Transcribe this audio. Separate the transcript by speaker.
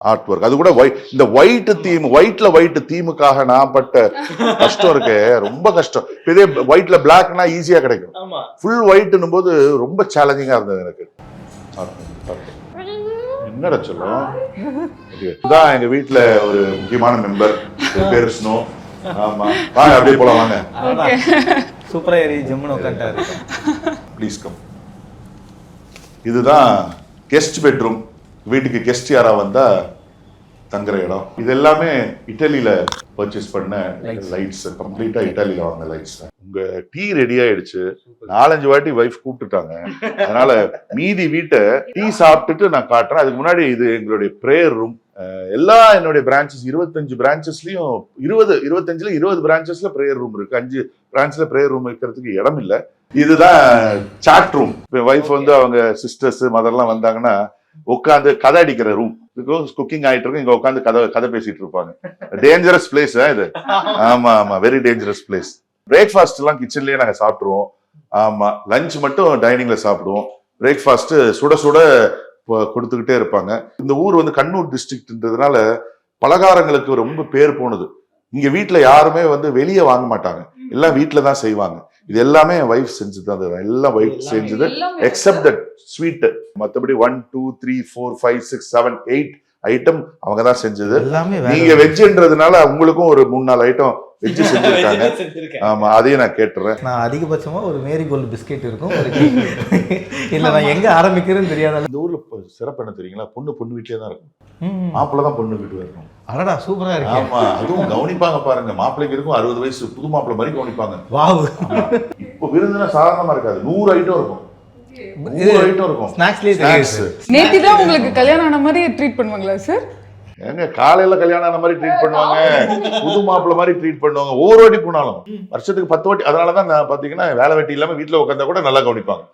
Speaker 1: Art work. அது கூட இந்த ஒயிட் தீமுக்காக நான் பட்ட கஷ்டம் இருக்கு, ரொம்ப கஷ்டம். இதே ஒயிட்ல பிளாக்னா ஈஸியா கிடைக்கும், ஃபுல் ஒயிட்னும் போது ரொம்ப சேலஞ்சிங்கா இருந்தது எனக்கு. என்னடா சொல்லும், இதுதான் எங்க வீட்டுல ஒரு முக்கியமான மெம்பர், பேர் ஸ்னோ. ஆமா வாங்க, அப்படியே போலாம் வாங்க.
Speaker 2: சூப்பரா ஏறி ஜம்முன்னு உட்கார்ந்தாரு.
Speaker 1: Please come. இதுதான் கெஸ்ட் பெட்ரூம். வீட்டுக்கு கெஸ்ட் யாரா வந்தா தங்குற இடம். இது எல்லாமே இட்டாலியில பர்ச்சேஸ் பண்ண லைட்ஸ், கம்ப்ளீட்டா இட்டாலியில வாங்கின லைட்ஸ். உங்க டீ ரெடி ஆயிடுச்சு, 4-5 வாட்டி வைஃப் கூப்பிட்டுட்டாங்க. அதனால மீதி வீட்டை டீ சாப்பிட்டுட்டு நான் காட்டுறேன். அதுக்கு முன்னாடி இது எங்களுடைய பிரேயர் ரூம். எல்லா என்னுடைய பிரான்ச்சஸ் 25 பிரான்ச்சஸ்லயும் 20 பிரான்ச்சஸ்ல பிரேயர் ரூம் இருக்கு. 5 பிரான்ச்ல பிரேயர் ரூம் இருக்கிறதுக்கு இடம் இல்ல. இதுதான் சாட் ரூம். வைஃப் வந்து அவங்க சிஸ்டர்ஸ் மதர்லாம் வந்தாங்கன்னா உட்காந்து கதை அடிக்கிற ரூம். குக்கிங் ஆயிட்டு இருக்கு, இங்க உட்காந்து கதை பேசிட்டு இருப்பாங்க. டேஞ்சரஸ் பிளேஸ் இது. ஆமா ஆமா, வெரி டேஞ்சரஸ் பிளேஸ். பிரேக்ஃபாஸ்ட் எல்லாம் கிச்சன்லயே நாங்க சாப்பிட்டுருவோம். ஆமா, லஞ்ச் மட்டும் டைனிங்ல சாப்பிடுவோம். பிரேக்ஃபாஸ்ட் சுட சுட கொடுத்துக்கிட்டே இருப்பாங்க. இந்த ஊர் வந்து கண்ணூர் டிஸ்ட்ரிக்ட்ன்றதுனால பலகாரங்களுக்கு ரொம்ப பேர் போனது. இங்க வீட்டுல யாருமே வந்து வெளியே வாங்க மாட்டாங்க, எல்லாம் வீட்டுல தான் செய்வாங்க. இது எல்லாமே என் வைஃப் செஞ்சது. எல்லாம் வைஃப் செஞ்சது எக்ஸப்ட் தட் ஸ்வீட். மற்றபடி 1 2 3 4 5 6 7 8 ஐட்டம் அவங்க தான் செஞ்சது. நீங்க வெஜ்ன்றதுனால உங்களுக்கும் ஒரு 3-4 ஐட்டம் வெஜ் செஞ்சிருக்காங்க. ஆமா, அதையும் நான் கேட்டுறேன்.
Speaker 2: நான் அதிகபட்சமா ஒரு மேரி கோல்டு பிஸ்கெட் இருக்கும், இல்ல நான் எங்க ஆரம்பிக்கிறேன்னு தெரியாத.
Speaker 1: இந்த ஊர்ல சிறப்பு என்ன தெரியுங்களா, பொண்ணு வீட்லயே தான் இருக்கும், மாப்பிள்ளை தான் பொண்ணு வீட்டு வரணும்.
Speaker 2: அடடா சூப்பரா இருக்கு.
Speaker 1: ஆமா, அதுவும் கவனிப்பாங்க பாருங்க. மாப்பிள்ளைக்கு இருக்கும் 60 வயசு, புது மாப்பிள்ளை மாதிரி கவனிப்பாங்க.
Speaker 2: வாவ்.
Speaker 1: இப்போ விருந்துனா சாதாரணமா இருக்காது, 100 ஐட்டம் இருக்கும்.
Speaker 3: நேத்தி தான் உங்களுக்கு கல்யாணம் ஆன மாதிரி ட்ரீட் பண்ணுவாங்களா சார்?
Speaker 1: ஏங்க காலையில கல்யாணம் ஆன மாதிரி ட்ரீட் பண்ணுவாங்க, புது மாப்பிள்ள மாதிரி ட்ரீட் பண்ணுவாங்க. ஒவ்வொரு வாட்டி போனாலும் வருஷத்துக்கு 10 வாட்டி. அதனாலதான் நான் பாத்தீங்கன்னா வேலை வெட்டி இல்லாம வீட்டுல உட்காந்தா கூட நல்லா கவனிப்பாங்க.